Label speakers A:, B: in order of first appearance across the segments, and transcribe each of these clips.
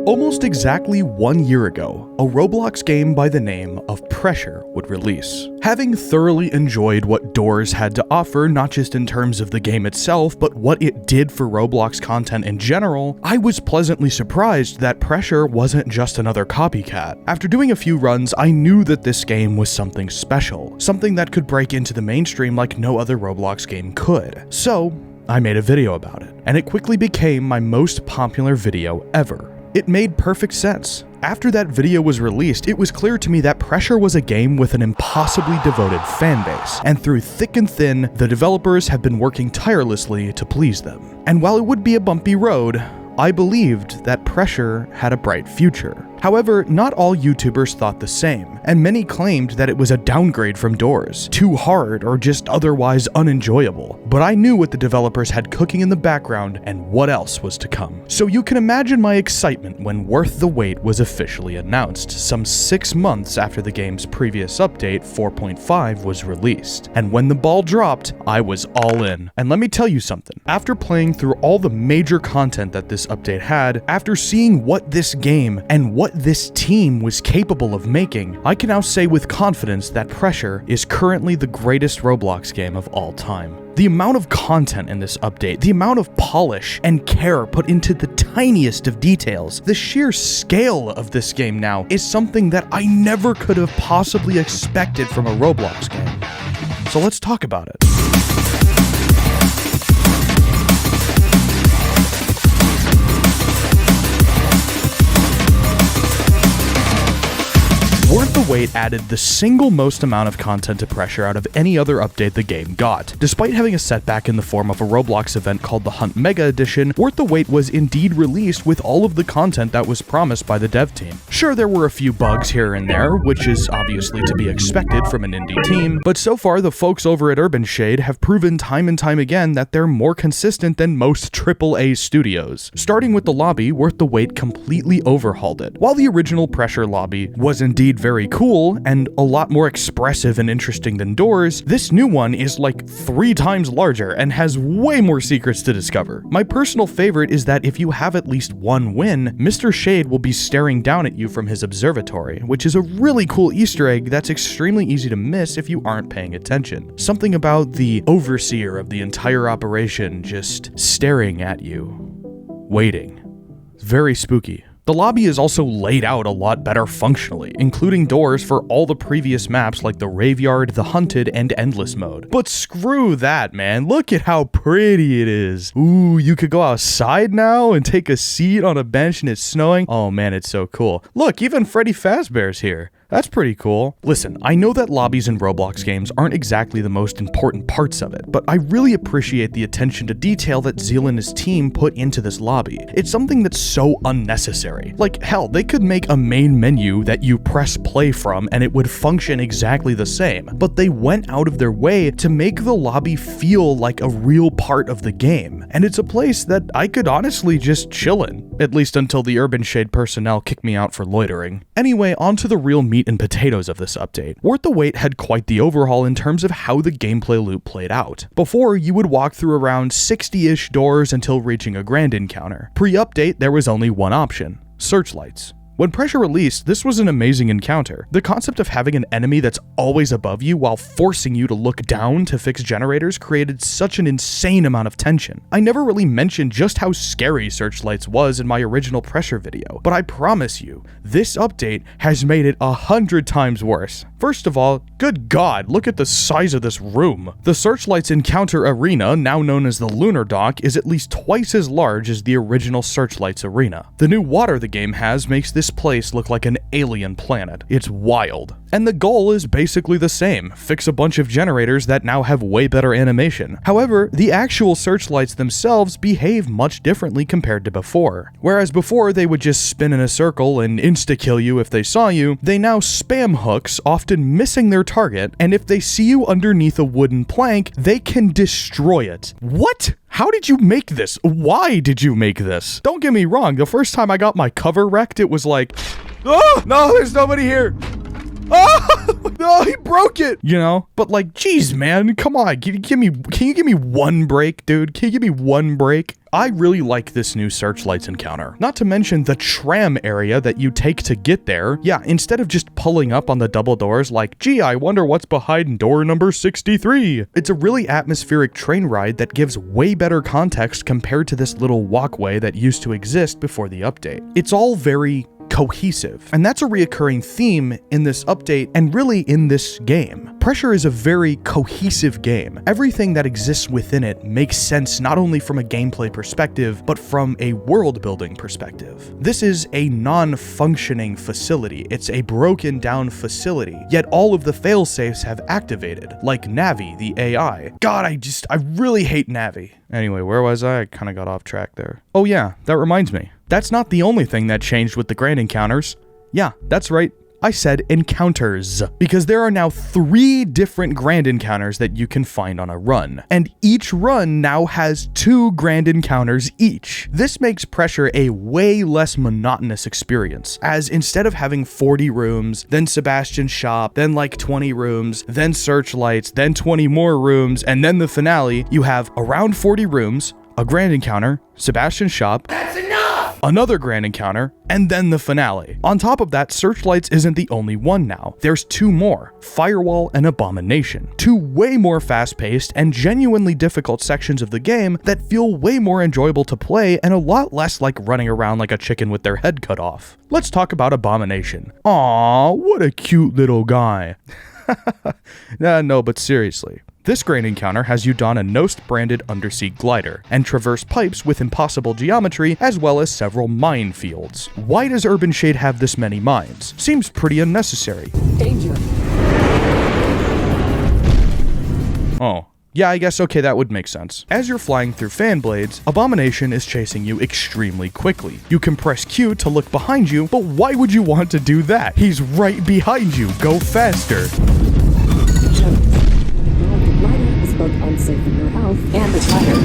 A: Almost exactly 1 year ago, a Roblox game by the name of Pressure would release. Having thoroughly enjoyed what Doors had to offer, not just in terms of the game itself, but what it did for Roblox content in general, I was pleasantly surprised that Pressure wasn't just another copycat. After doing a few runs, I knew that this game was something special, something that could break into the mainstream like no other Roblox game could. So, I made a video about it, and it quickly became my most popular video ever. It made perfect sense. After that video was released, it was clear to me that Pressure was a game with an impossibly devoted fanbase, and through thick and thin, the developers have been working tirelessly to please them. And while it would be a bumpy road, I believed that Pressure had a bright future. However, not all YouTubers thought the same, and many claimed that it was a downgrade from Doors, too hard or just otherwise unenjoyable. But I knew what the developers had cooking in the background and what else was to come. So you can imagine my excitement when Worth the Wait was officially announced, some 6 months after the game's previous update, 4.5, was released. And when the ball dropped, I was all in. And let me tell you something, after playing through all the major content that this update had, after seeing what this game and what this team was capable of making, I can now say with confidence that Pressure is currently the greatest Roblox game of all time. The amount of content in this update, the amount of polish and care put into the tiniest of details, the sheer scale of this game now is something that I never could have possibly expected from a Roblox game. So let's talk about it. Worth the Wait added the single most amount of content to Pressure out of any other update the game got. Despite having a setback in the form of a Roblox event called the Hunt Mega Edition, Worth the Wait was indeed released with all of the content that was promised by the dev team. Sure, there were a few bugs here and there, which is obviously to be expected from an indie team, but so far the folks over at Urban Shade have proven time and time again that they're more consistent than most AAA studios. Starting with the lobby, Worth the Wait completely overhauled it. While the original Pressure lobby was indeed very cool and a lot more expressive and interesting than Doors, this new one is like 3 times larger and has way more secrets to discover. My personal favorite is that if you have at least one win, Mr. Shade will be staring down at you from his observatory, which is a really cool Easter egg that's extremely easy to miss if you aren't paying attention. Something about the overseer of the entire operation just staring at you, waiting. Very spooky. The lobby is also laid out a lot better functionally, including doors for all the previous maps like the Raveyard, the Hunted, and Endless mode. But screw that, man. Look at how pretty it is. Ooh, you could go outside now and take a seat on a bench and it's snowing. Oh man, it's so cool. Look, even Freddy Fazbear's here. That's pretty cool. Listen, I know that lobbies in Roblox games aren't exactly the most important parts of it, but I really appreciate the attention to detail that Zeal and his team put into this lobby. It's something that's so unnecessary. Like, hell, they could make a main menu that you press play from and it would function exactly the same, but they went out of their way to make the lobby feel like a real part of the game, and it's a place that I could honestly just chill in, at least until the Urban Shade personnel kick me out for loitering. Anyway, on to the real meat and potatoes of this update. Worth the Wait had quite the overhaul in terms of how the gameplay loop played out. Before, you would walk through around 60-ish doors until reaching a grand encounter. Pre-update, there was only one option: searchlights. When Pressure released, this was an amazing encounter. The concept of having an enemy that's always above you while forcing you to look down to fix generators created such an insane amount of tension. I never really mentioned just how scary Searchlights was in my original Pressure video, but I promise you, this update has made it 100 times worse. First of all, good God, look at the size of this room. The Searchlights encounter arena, now known as the Lunar Dock, is at least twice as large as the original Searchlights arena. The new water the game has makes this place look like an alien planet. It's wild. And the goal is basically the same: fix a bunch of generators that now have way better animation. However, the actual searchlights themselves behave much differently compared to before. Whereas before they would just spin in a circle and insta-kill you if they saw you, they now spam hooks, often missing their target, and if they see you underneath a wooden plank, they can destroy it. What? How did you make this? Why did you make this? Don't get me wrong, the first time I got my cover wrecked, it was like, oh, no, there's nobody here. Oh, Oh, he broke it, you know? But like, geez, man, come on. Can you give me one break, dude? Can you give me one break? I really like this new searchlights encounter. Not to mention the tram area that you take to get there. Yeah, instead of just pulling up on the double doors like, gee, I wonder what's behind door number 63. It's a really atmospheric train ride that gives way better context compared to this little walkway that used to exist before the update. It's all very cohesive, and that's a reoccurring theme in this update and really in this game. Pressure is a very cohesive game. Everything that exists within it makes sense not only from a gameplay perspective, but from a world building perspective. This is a non-functioning facility. It's a broken down facility, yet all of the failsafes have activated, like Navi, the AI. God, I really hate Navi. Anyway, where was I? I kind of got off track there. Oh yeah, that reminds me. That's not the only thing that changed with the grand encounters. Yeah, that's right. I said encounters, because there are now 3 different grand encounters that you can find on a run, and each run now has 2 grand encounters each. This makes Pressure a way less monotonous experience, as instead of having 40 rooms, then Sebastian's shop, then like 20 rooms, then searchlights, then 20 more rooms, and then the finale, you have around 40 rooms, a grand encounter, Sebastian's shop, another grand encounter, and then the finale. On top of that, Searchlights isn't the only one now. There's 2 more, Firewall and Abomination. 2 way more fast-paced and genuinely difficult sections of the game that feel way more enjoyable to play and a lot less like running around like a chicken with their head cut off. Let's talk about Abomination. Aww, what a cute little guy. No, but seriously. This grand encounter has you don a Nost-branded undersea glider and traverse pipes with impossible geometry as well as several minefields. Why does Urban Shade have this many mines? Seems pretty unnecessary.
B: Danger.
A: Oh. Yeah, I guess okay, that would make sense. As you're flying through fan blades, Abomination is chasing you extremely quickly. You can press Q to look behind you, but why would you want to do that? He's right behind you. Go faster.
B: Both unsafe for your health and the tire.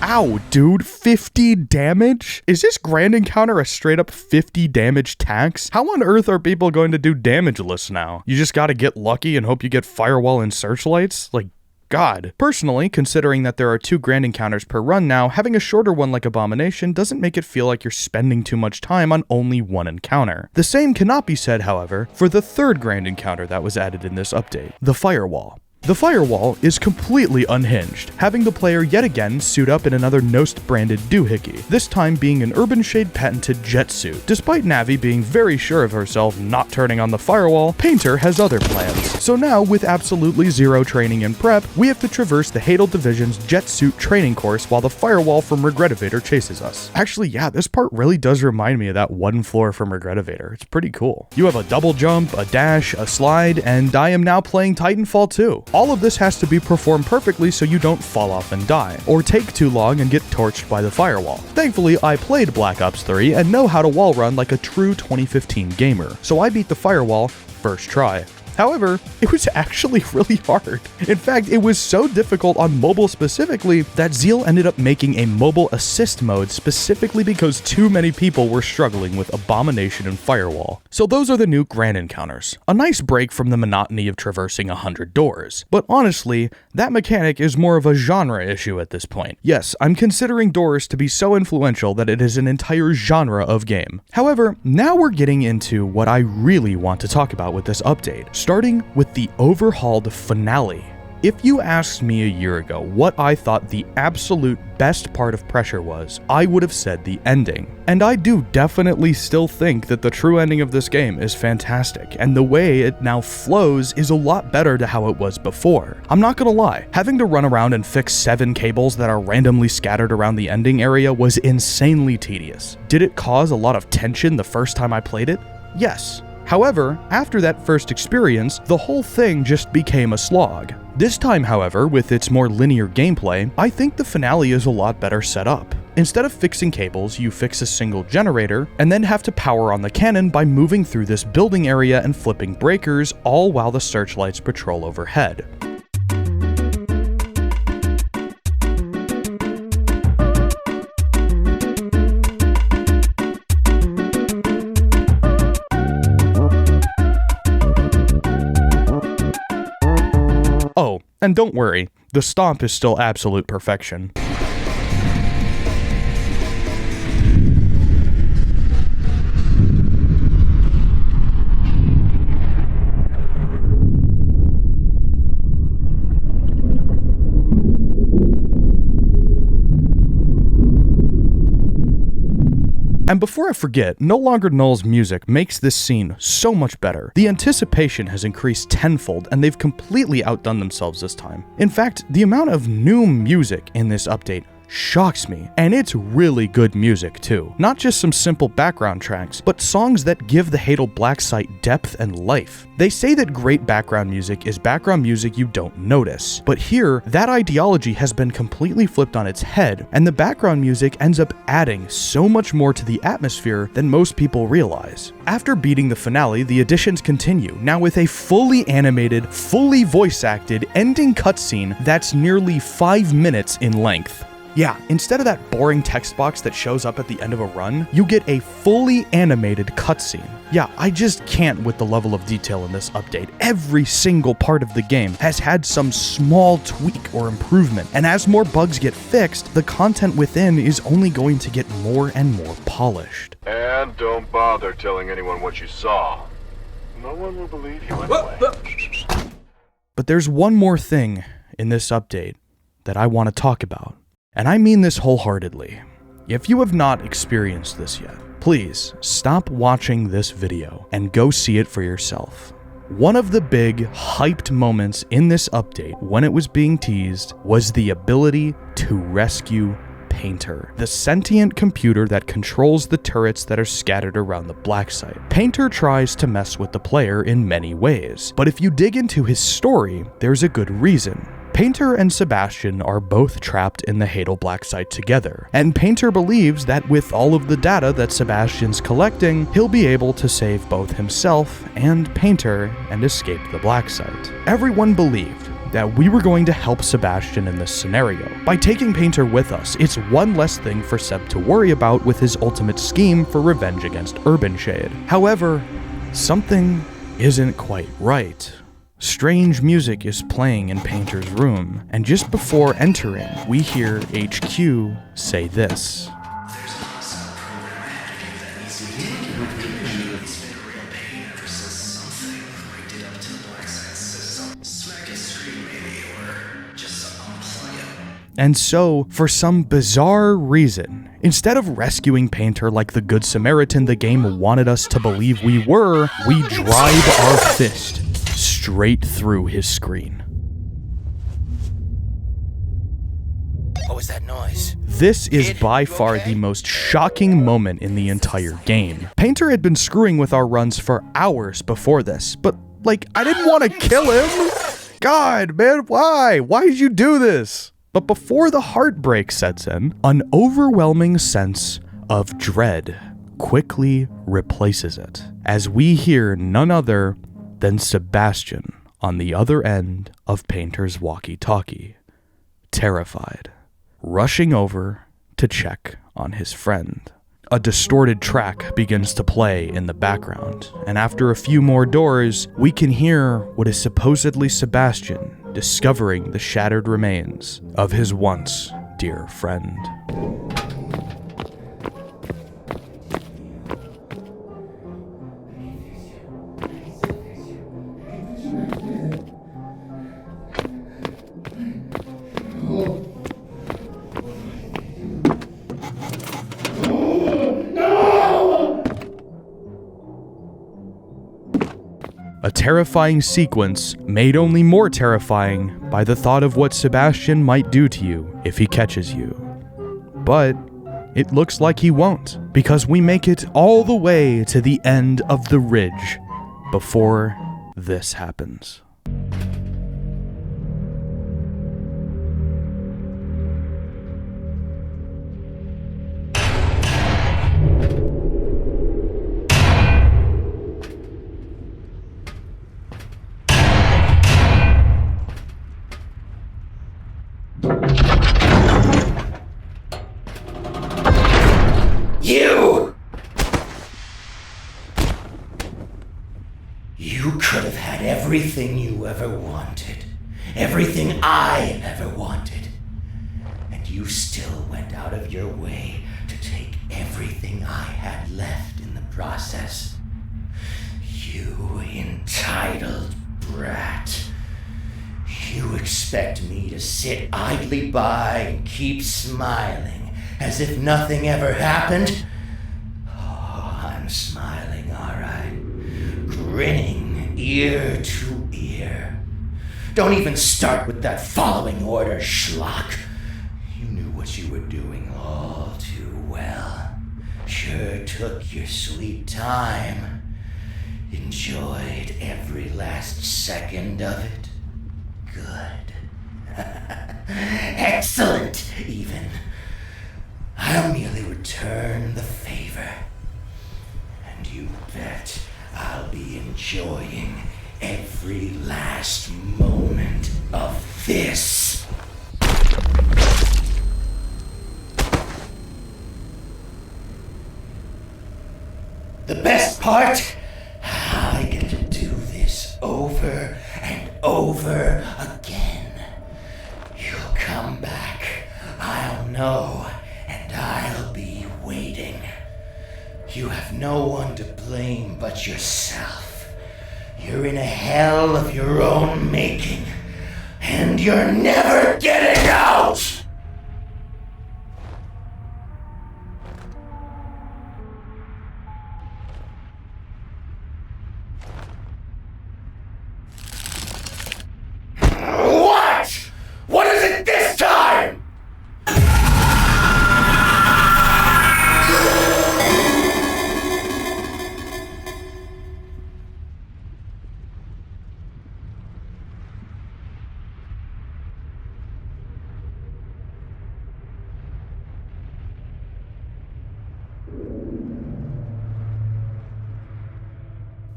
A: Ow, dude, 50 damage? Is this grand encounter a straight up 50 damage tax? How on earth are people going to do damageless now? You just gotta get lucky and hope you get Firewall and Searchlights? Like, God. Personally, considering that there are 2 grand encounters per run now, having a shorter one like Abomination doesn't make it feel like you're spending too much time on only one encounter. The same cannot be said, however, for the 3rd grand encounter that was added in this update, the Firewall. The Firewall is completely unhinged, having the player yet again suit up in another Nost-branded doohickey, this time being an Urban Shade patented jet suit. Despite Navi being very sure of herself not turning on the Firewall, Painter has other plans. So now, with absolutely 0 training and prep, we have to traverse the Hadal Division's jet suit training course while the Firewall from Regretivator chases us. Actually, yeah, this part really does remind me of that one floor from Regretivator. It's pretty cool. You have a double jump, a dash, a slide, and I am now playing Titanfall 2. All of this has to be performed perfectly so you don't fall off and die, or take too long and get torched by the Firewall. Thankfully, I played Black Ops 3 and know how to wall run like a true 2015 gamer, so I beat the Firewall first try. However, it was actually really hard. In fact, it was so difficult on mobile specifically that Zeal ended up making a mobile assist mode specifically because too many people were struggling with Abomination and Firewall. So those are the new grand encounters. A nice break from the monotony of traversing 100 doors. But honestly, that mechanic is more of a genre issue at this point. Yes, I'm considering doors to be so influential that it is an entire genre of game. However, now we're getting into what I really want to talk about with this update. Starting with the overhauled finale. If you asked me a year ago what I thought the absolute best part of Pressure was, I would have said the ending. And I do definitely still think that the true ending of this game is fantastic, and the way it now flows is a lot better to how it was before. I'm not gonna lie, having to run around and fix 7 cables that are randomly scattered around the ending area was insanely tedious. Did it cause a lot of tension the first time I played it? Yes. However, after that first experience, the whole thing just became a slog. This time, however, with its more linear gameplay, I think the finale is a lot better set up. Instead of fixing cables, you fix a single generator, and then have to power on the cannon by moving through this building area and flipping breakers, all while the searchlights patrol overhead. And don't worry, the stomp is still absolute perfection. And before I forget, No Longer Null's music makes this scene so much better. The anticipation has increased tenfold, and they've completely outdone themselves this time. In fact, the amount of new music in this update shocks me, and it's really good music too. Not just some simple background tracks, but songs that give the Hadal Black Site depth and life. They say that great background music is background music you don't notice, but here, that ideology has been completely flipped on its head, and the background music ends up adding so much more to the atmosphere than most people realize. After beating the finale, the additions continue, now with a fully animated, fully voice-acted ending cutscene that's nearly 5 minutes in length. Yeah, instead of that boring text box that shows up at the end of a run, you get a fully animated cutscene. Yeah, I just can't with the level of detail in this update. Every single part of the game has had some small tweak or improvement, and as more bugs get fixed, the content within is only going to get more and more polished.
C: And don't bother telling anyone what you saw. No one will believe you anyway.
A: But there's one more thing in this update that I want to talk about. And I mean this wholeheartedly. If you have not experienced this yet, please stop watching this video and go see it for yourself. One of the big, hyped moments in this update when it was being teased was the ability to rescue Painter, the sentient computer that controls the turrets that are scattered around the Black Site. Painter tries to mess with the player in many ways, but if you dig into his story, there's a good reason. Painter and Sebastian are both trapped in the Hadal Black Site together, and Painter believes that with all of the data that Sebastian's collecting, he'll be able to save both himself and Painter and escape the Black Site. Everyone believed that we were going to help Sebastian in this scenario. By taking Painter with us, it's one less thing for Seb to worry about with his ultimate scheme for revenge against Urbanshade. However, something isn't quite right. Strange music is playing in Painter's room, and just before entering, we hear HQ say this. And so, for some bizarre reason, instead of rescuing Painter like the Good Samaritan the game wanted us to believe we were, we drive our fist straight through his screen.
D: What was that noise?
A: This is by far the most shocking moment in the entire game. Painter had been screwing with our runs for hours before this, but like, I didn't want to kill him. God, man, why? Why did you do this? But before the heartbreak sets in, an overwhelming sense of dread quickly replaces it, as we hear none other than Sebastian on the other end of Painter's walkie-talkie, terrified, rushing over to check on his friend. A distorted track begins to play in the background, and after a few more doors, we can hear what is supposedly Sebastian discovering the shattered remains of his once dear friend. A terrifying sequence made only more terrifying by the thought of what Sebastian might do to you if he catches you. But it looks like he won't, because we make it all the way to the end of the ridge before this happens.
D: You could have had everything you ever wanted. everything I ever wanted. And you still went out of your way to take everything I had left in the process. You entitled brat. You expect me to sit idly by and keep smiling as if nothing ever happened? Oh, I'm smiling, all right. Grinning ear to ear. Don't even start with that following order, schlock. You knew what you were doing all too well. Sure took your sweet time. Enjoyed every last second of it. Good. Excellent, even. I'll merely return the favor. And you bet I'll be enjoying every last moment of this. The best part? I get to do this over and over again. You'll come back, I'll know, and I'll be waiting. You have no one to blame but yourself. You're in a hell of your own making, and you're never getting out! What? What is it this time?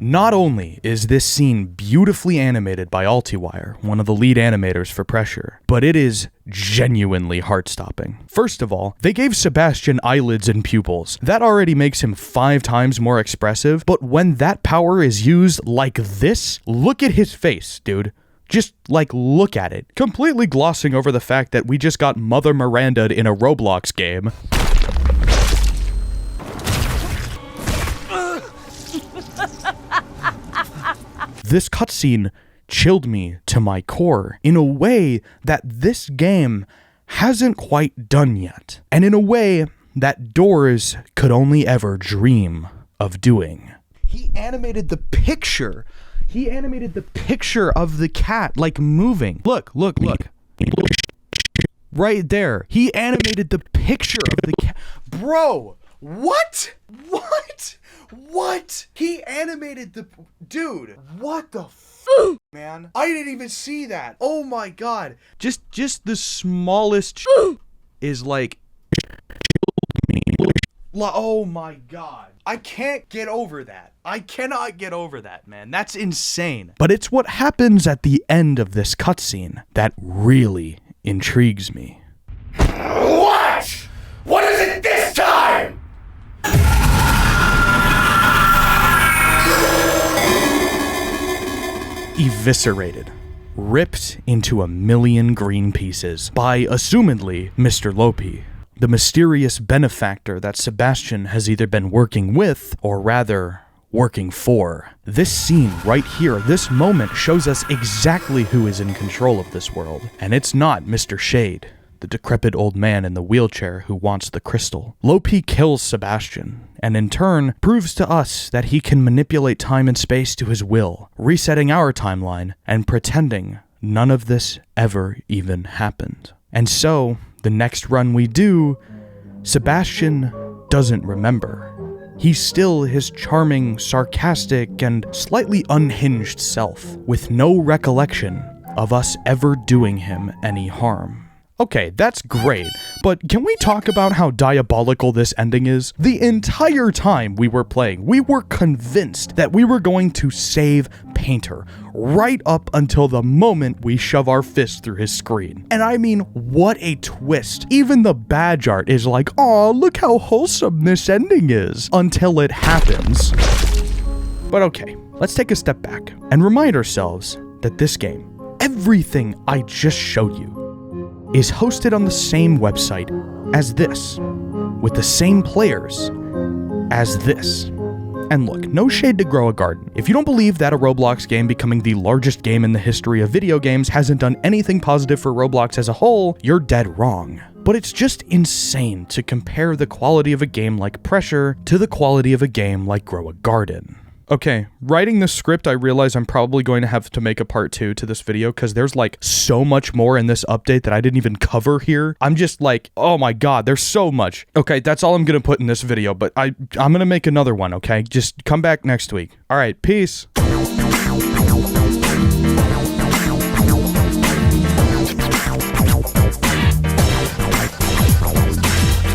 A: Not only is this scene beautifully animated by Altiwire, one of the lead animators for Pressure, but it is genuinely heart-stopping. First of all, they gave Sebastian eyelids and pupils. That already makes him 5 times more expressive, but when that power is used like this, look at his face, dude. Just, look at it. Completely glossing over the fact that we just got Mother Miranda'd in a Roblox game. This cutscene chilled me to my core in a way that this game hasn't quite done yet, and in a way that Doors could only ever dream of doing. He animated the picture. He animated the picture of the cat, moving. Look. Right there. He animated the picture of the cat. Bro, what? What? He animated the... Dude, what the man? I didn't even see that. Oh my god. Just the smallest is oh my god. I can't get over that. I cannot get over that, man. That's insane. But it's what happens at the end of this cutscene that really intrigues me.
D: What? What is it this time?
A: Eviscerated, ripped into a million green pieces by, assumedly, Mr. Lopi, the mysterious benefactor that Sebastian has either been working with, or rather, working for. This scene right here, this moment, shows us exactly who is in control of this world, and it's not Mr. Shade, the decrepit old man in the wheelchair who wants the crystal. Lopi kills Sebastian, and in turn, proves to us that he can manipulate time and space to his will, resetting our timeline and pretending none of this ever even happened. And so, the next run we do, Sebastian doesn't remember. He's still his charming, sarcastic, and slightly unhinged self, with no recollection of us ever doing him any harm. Okay, that's great, but can we talk about how diabolical this ending is? The entire time we were playing, we were convinced that we were going to save Painter, right up until the moment we shove our fist through his screen. And I mean, what a twist. Even the badge art is like, aw, look how wholesome this ending is, until it happens. But okay, let's take a step back and remind ourselves that this game, everything I just showed you is hosted on the same website as this, with the same players as this. And look, no shade to Grow a Garden. If you don't believe that a Roblox game becoming the largest game in the history of video games hasn't done anything positive for Roblox as a whole, you're dead wrong. But it's just insane to compare the quality of a game like Pressure to the quality of a game like Grow a Garden. Okay, writing this script, I realize I'm probably going to have to make a part 2 to this video because there's like so much more in this update that I didn't even cover here. I'm just like, oh my god, there's so much. Okay, that's all I'm gonna put in this video, but I'm gonna make another one, okay? Just come back next week. All right, peace.